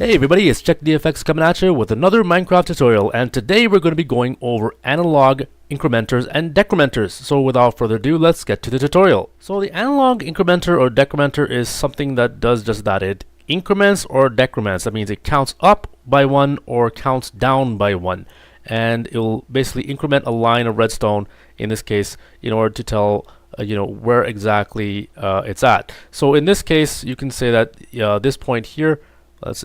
Hey everybody, it's CheckDFX coming at you with another Minecraft tutorial, and today we're going to be going over analog incrementers and decrementers. So without further ado, let's get to the tutorial. So the analog incrementer or decrementer is something that does just that. It increments or decrements. That means it counts up by one or counts down by one, and it will basically increment a line of redstone in this case in order to tell where exactly it's at. So in this case, you can say that this point here,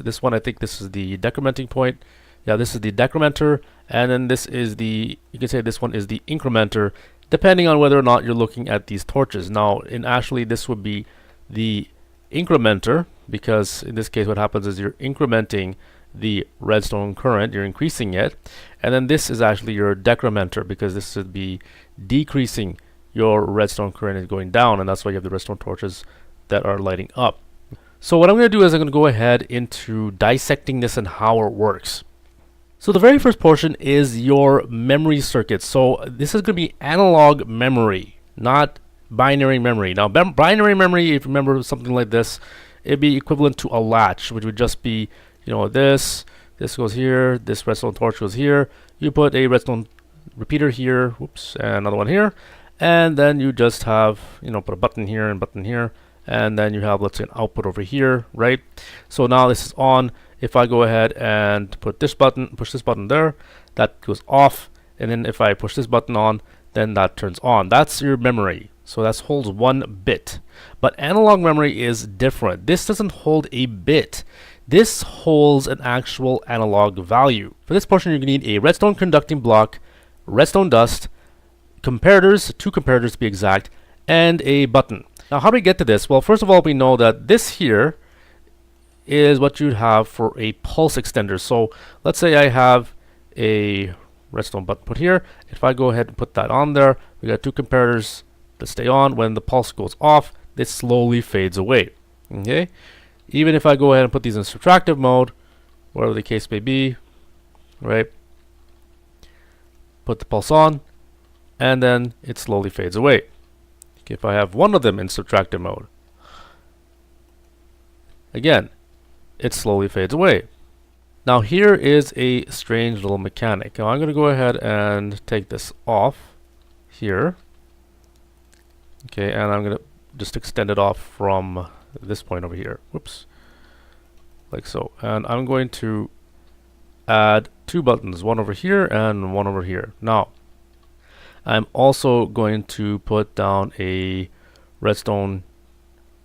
this one, I think this is the decrementing point. Yeah, this is the decrementer, and then this is you can say this one is the incrementer, depending on whether or not you're looking at these torches. Now, actually, this would be the incrementer, because in this case, what happens is you're incrementing the redstone current, you're increasing it, and then this is actually your decrementer, because this would be decreasing your redstone current is going down, and that's why you have the redstone torches that are lighting up. So what I'm going to do is I'm going to go ahead into dissecting this and how it works. So the very first portion is your memory circuit. So this is going to be analog memory, not binary memory. Now binary memory, if you remember something like this, it'd be equivalent to a latch, which would just be, this goes here, this redstone torch goes here, you put a redstone repeater here, whoops, and another one here, and then you just have, put a button here and button here, and then you have, let's say, an output over here, right? So now this is on. If I go ahead and push this button there, that goes off, and then if I push this button on, then that turns on. That's your memory. So that holds 1 bit. But analog memory is different. This doesn't hold a bit. This holds an actual analog value. For this portion, you're going to need a redstone conducting block, redstone dust, comparators, 2 comparators to be exact, and a button. Now, how do we get to this? Well, first of all, we know that this here is what you'd have for a pulse extender. So let's say I have a redstone button put here. If I go ahead and put that on there, we got 2 comparators that stay on. When the pulse goes off, this slowly fades away. Okay. Even if I go ahead and put these in subtractive mode, whatever the case may be, right? Put the pulse on, and then it slowly fades away. If I have one of them in subtractive mode, again, it slowly fades away. Now here is a strange little mechanic. Now I'm going to go ahead and take this off here. Okay, and I'm going to just extend it off from this point over here. Whoops. Like so. And I'm going to add 2 buttons, one over here and one over here. Now, I'm also going to put down a redstone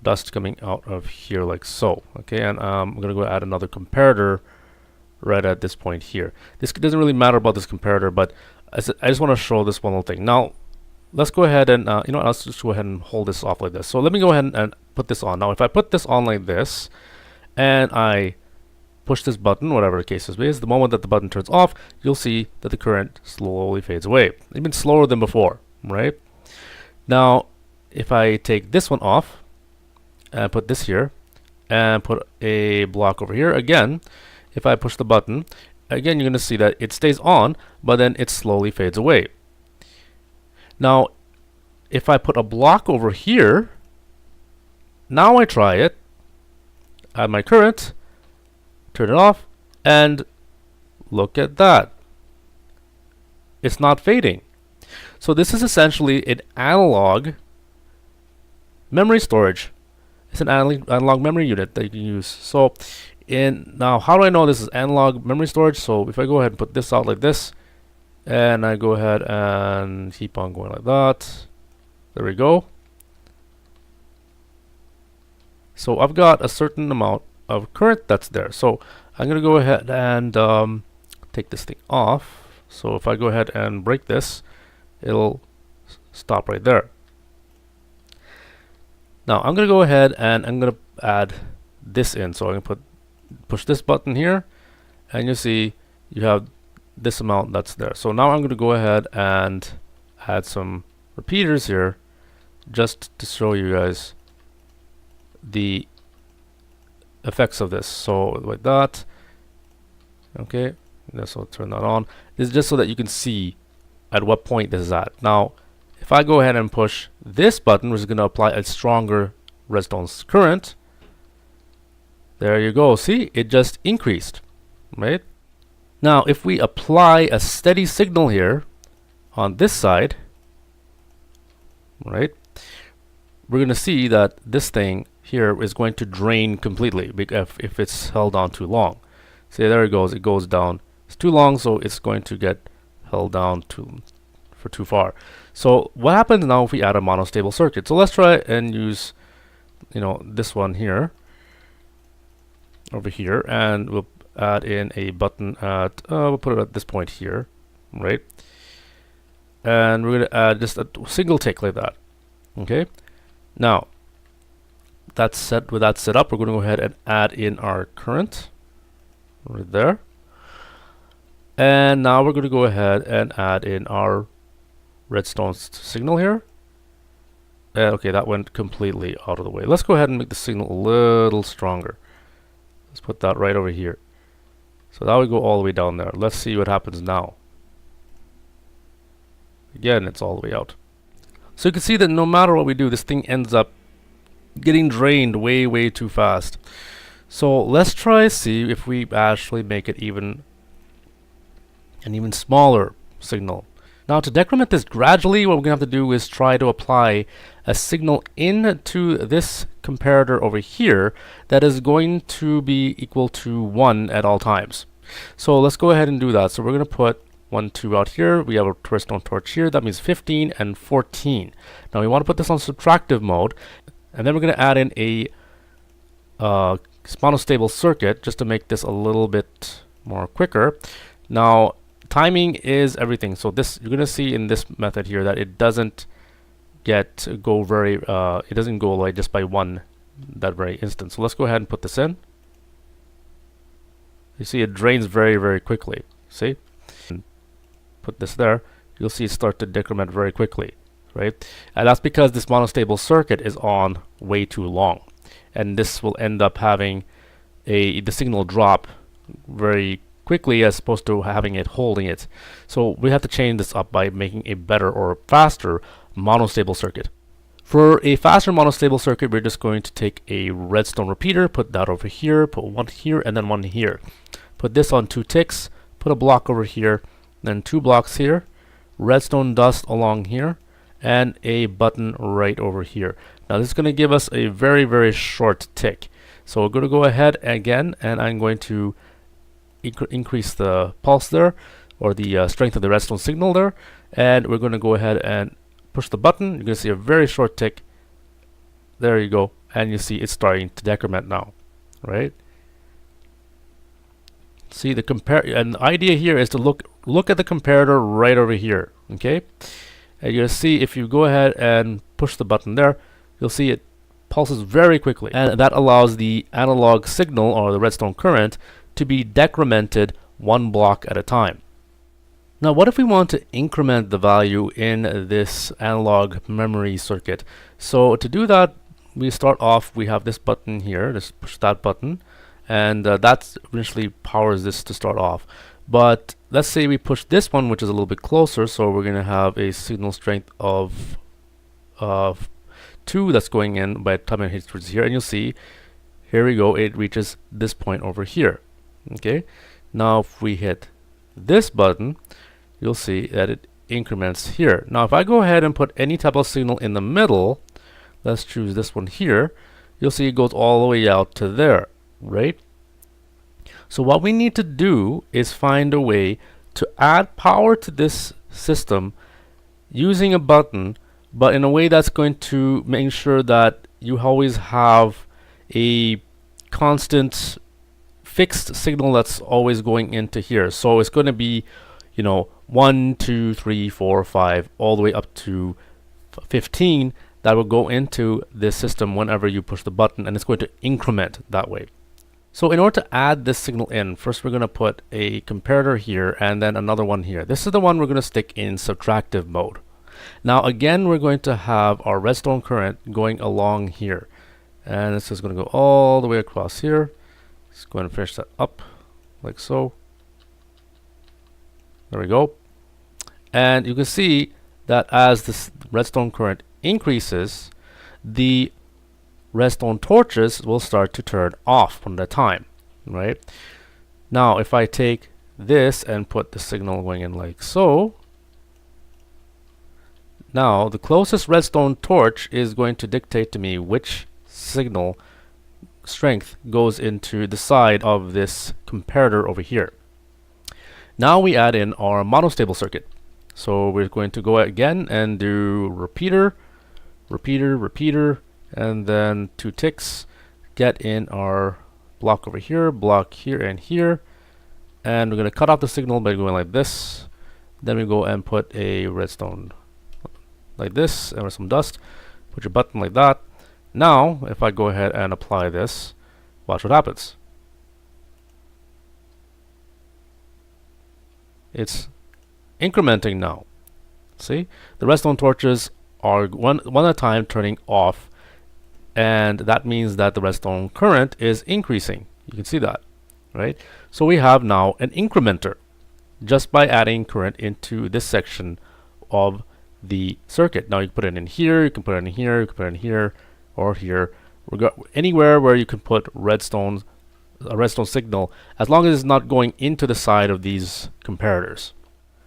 dust coming out of here like so. Okay, and I'm going to go add another comparator right at this point here. This doesn't really matter about this comparator, but I just want to show this one little thing. Now, let's go ahead and, let's just go ahead and hold this off like this. So let me go ahead and put this on. Now, if I put this on like this, and I push this button, whatever the case is, the moment that the button turns off, you'll see that the current slowly fades away. Even slower than before, right? Now, if I take this one off and put this here and put a block over here, again, if I push the button, again, you're going to see that it stays on, but then it slowly fades away. Now, if I put a block over here, now I try it, add my current, turn it off, and look at that. It's not fading. So this is essentially an analog memory storage. It's an analog memory unit that you can use. So now how do I know this is analog memory storage? So if I go ahead and put this out like this, and I go ahead and keep on going like that, there we go. So I've got a certain amount of current that's there. So I'm going to go ahead and take this thing off. So if I go ahead and break this, it'll stop right there. Now I'm going to go ahead and I'm going to add this in. So I'm going to push this button here, and you see you have this amount that's there. So now I'm going to go ahead and add some repeaters here just to show you guys the effects of this. So like that. Okay, so turn that on. This is just so that you can see at what point this is at. Now, if I go ahead and push this button, which is going to apply a stronger redstone current, There you go. See, it just increased, right? Now, if we apply a steady signal here on this side, right, we're going to see that this thing here is going to drain completely if it's held on too long. See, there it goes down. It's too long, so it's going to get held down for too far. So what happens now if we add a monostable circuit? So let's try and use, this one here, over here, and we'll add in a button at, we'll put it at this point here, right? And we're going to add just a single tick like that. Okay. Now, with that set up, we're going to go ahead and add in our current right there. And now we're going to go ahead and add in our redstone signal here. And okay, that went completely out of the way. Let's go ahead and make the signal a little stronger. Let's put that right over here. So that would go all the way down there. Let's see what happens now. Again, it's all the way out. So you can see that no matter what we do, this thing ends up getting drained way too fast. So let's try see if we actually make it an even smaller signal. Now to decrement this gradually, what we're going to have to do is try to apply a signal into this comparator over here that is going to be equal to 1 at all times. So let's go ahead and do that. So we're going to put 1, 2 out here. We have a redstone torch here. That means 15 and 14. Now we want to put this on subtractive mode, and then we're going to add in a monostable circuit just to make this a little bit more quicker. Now timing is everything. So this, you're going to see in this method here that it doesn't it doesn't go like just by one that very instant. So let's go ahead and put this in. You see it drains very quickly. See? Put this there, you'll see it start to decrement very quickly, right? And that's because this monostable circuit is on way too long, and this will end up having the signal drop very quickly as opposed to having it holding it. So we have to change this up by making a better or faster monostable circuit. For a faster monostable circuit, we're just going to take a redstone repeater, put that over here, put one here, and then one here. Put this on 2 ticks, put a block over here, then 2 blocks here, redstone dust along here, and a button right over here. Now this is going to give us a very short tick. So we're going to go ahead again, and I'm going to increase the pulse there, or the strength of the redstone signal there, and we're going to go ahead and push the button. You're going to see a very short tick. There you go, and you see it's starting to decrement now, right? See the and the idea here is to look at the comparator right over here, okay? And you'll see if you go ahead and push the button there, you'll see it pulses very quickly, and that allows the analog signal or the redstone current to be decremented 1 block at a time. Now what if we want to increment the value in this analog memory circuit? So to do that, we start off, we have this button here, just push that button, and that initially powers this to start off. But let's say we push this one, which is a little bit closer, so we're going to have a signal strength of 2 that's going in by the time it hits towards here, and you'll see, here we go, it reaches this point over here. Okay, now if we hit this button, you'll see that it increments here. Now if I go ahead and put any type of signal in the middle, let's choose this one here, you'll see it goes all the way out to there, right? So what we need to do is find a way to add power to this system using a button, but in a way that's going to make sure that you always have a constant fixed signal that's always going into here. So it's going to be, 1, 2, 3, 4, 5, all the way up to 15 that will go into this system whenever you push the button, and it's going to increment that way. So in order to add this signal in, first we're going to put a comparator here and then another one here. This is the one we're going to stick in subtractive mode. Now again, we're going to have our redstone current going along here, and this is going to go all the way across here. Just go ahead and finish that up like so. There we go. And you can see that as this redstone current increases, the redstone torches will start to turn off one at a time, right? Now, if I take this and put the signal going in like so, now the closest redstone torch is going to dictate to me which signal strength goes into the side of this comparator over here. Now we add in our monostable circuit. So we're going to go again and do repeater, repeater, repeater, and then 2 ticks. Get in our block over here, block here and here, and we're going to cut off the signal by going like this. Then we go and put a redstone like this, and with some dust. Put your button like that. Now, if I go ahead and apply this, watch what happens. It's incrementing now. See? The redstone torches are one at a time turning off, and that means that the redstone current is increasing. You can see that, right? So we have now an incrementer just by adding current into this section of the circuit. Now you can put it in here, you can put it in here, you can put it in here, or here. Anywhere where you can put a redstone signal, as long as it's not going into the side of these comparators.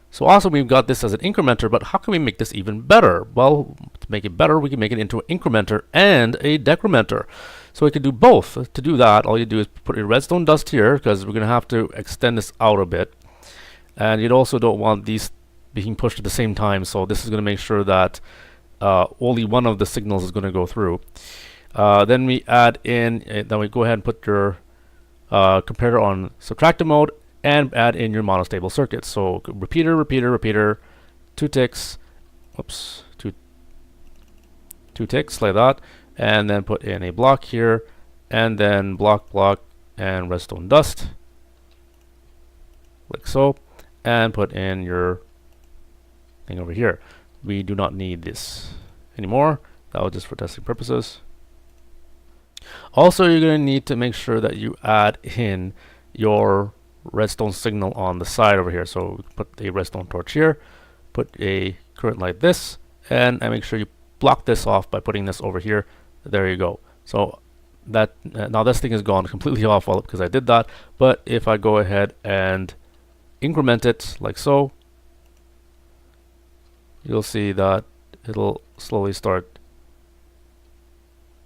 So also we've got this as an incrementer, but how can we make this even better? Well, to make it better, we can make it into an incrementer and a decrementer. So we can do both. To do that, all you do is put a redstone dust here, because we're going to have to extend this out a bit. And you also don't want these being pushed at the same time, so this is going to make sure that only one of the signals is going to go through. Then we add in, then we go ahead and put your comparator on subtractive mode and add in your monostable circuit. So repeater, repeater, repeater, 2 ticks, whoops, two ticks like that, and then put in a block here, and then block, block, and redstone dust, like so, and put in your thing over here. We do not need this anymore. That was just for testing purposes. Also, you're going to need to make sure that you add in your redstone signal on the side over here. So put a redstone torch here, put a current like this, and make sure you block this off by putting this over here. There you go. So that now this thing is gone completely off because I did that. But if I go ahead and increment it like so, you'll see that it'll slowly start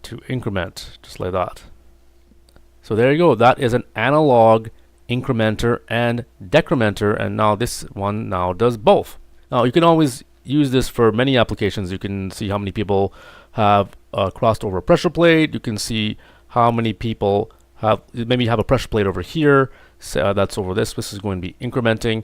to increment just like that. So there you go. That is an analog incrementer and decrementer, and now this one now does both. Now you can always use this for many applications. You can see how many people have crossed over a pressure plate. You can see how many people have maybe have a pressure plate over here. So that's over this. This is going to be incrementing,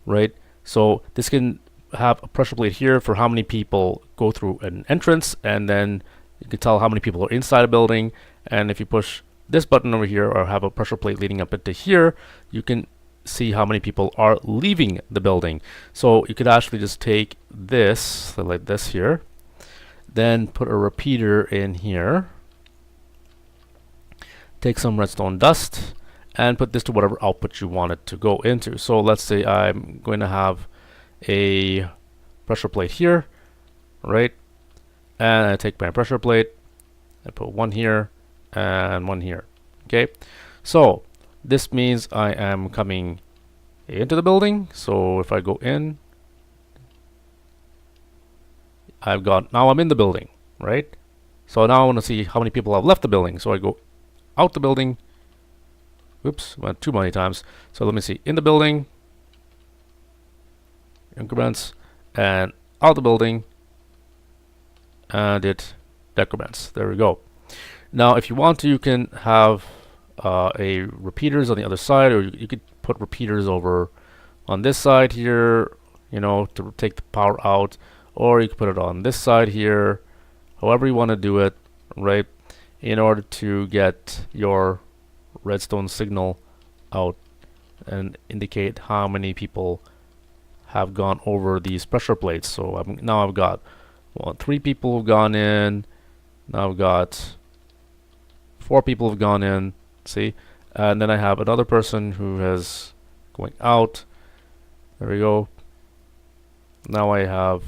right? So this can have a pressure plate here for how many people go through an entrance, and then you can tell how many people are inside a building. And if you push this button over here, or have a pressure plate leading up into here, you can see how many people are leaving the building. So you could actually just take this, so like this here, then put a repeater in here, take some redstone dust, and put this to whatever output you want it to go into. So let's say I'm going to have a pressure plate here, right? And I take my pressure plate, I put one here and one here. Okay, so this means I am coming into the building. So if I go in, now I'm in the building, right? So now I want to see how many people have left the building. So I go out the building. Oops, went too many times. So let me see, in the building, increments, and out the building, and it decrements. There we go. Now if you want to, you can have a repeaters on the other side, or you could put repeaters over on this side here, you know, to take the power out, or you can put it on this side here, however you want to do it, right, in order to get your redstone signal out and indicate how many people have gone over these pressure plates. So now I've got 3 people have gone in, now I've got 4 people have gone in, see, and then I have another person who is going out. There we go. Now I have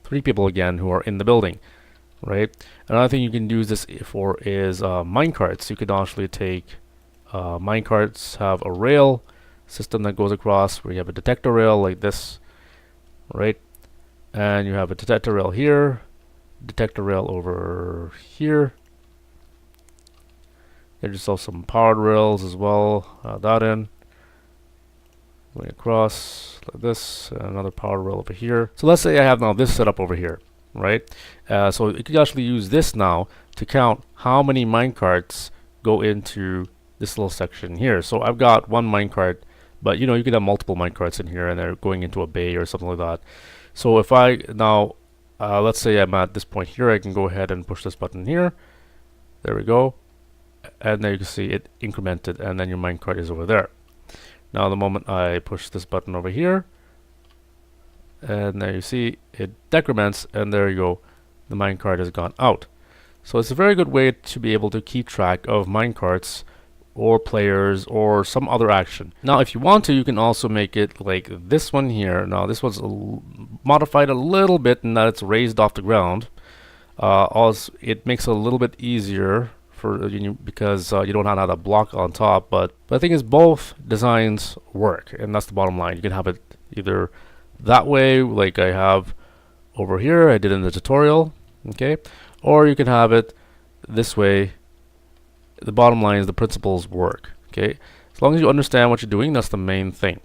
3 people again who are in the building. right? Another thing you can use this for is minecarts. You could actually take minecarts, have a rail system that goes across where you have a detector rail like this, right? And you have a detector rail here, detector rail over here. There's just also some powered rails as well, that in. Going across like this, and another power rail over here. So let's say I have now this set up over here, right? So you could actually use this now to count how many minecarts go into this little section here. So I've got one minecart, but you know, you could have multiple minecarts in here and they're going into a bay or something like that. So if I now, let's say I'm at this point here, I can go ahead and push this button here. There we go. And there you can see it incremented, and then your minecart is over there. Now the moment I push this button over here, and there you see it decrements, and there you go, the minecart has gone out. So it's a very good way to be able to keep track of minecarts or players or some other action. Now if you want to, you can also make it like this one here. Now this one's modified a little bit in that it's raised off the ground. Also, it makes it a little bit easier for because you don't have that block on top, but the thing is both designs work, and that's the bottom line. You can have it either that way like I have over here, I did in the tutorial, okay, or you can have it this way. The bottom line is the principles work, okay? As long as you understand what you're doing, that's the main thing.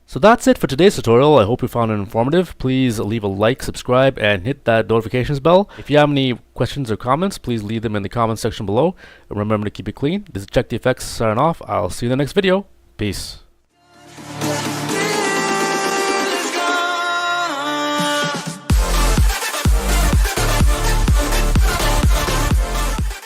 So that's it for today's tutorial. I hope you found it informative. Please leave a like, subscribe, and hit that notifications bell. If you have any questions or comments, please leave them in the comments section below. And remember to keep it clean. This is Check the Effects signing off. I'll see you in the next video. Peace.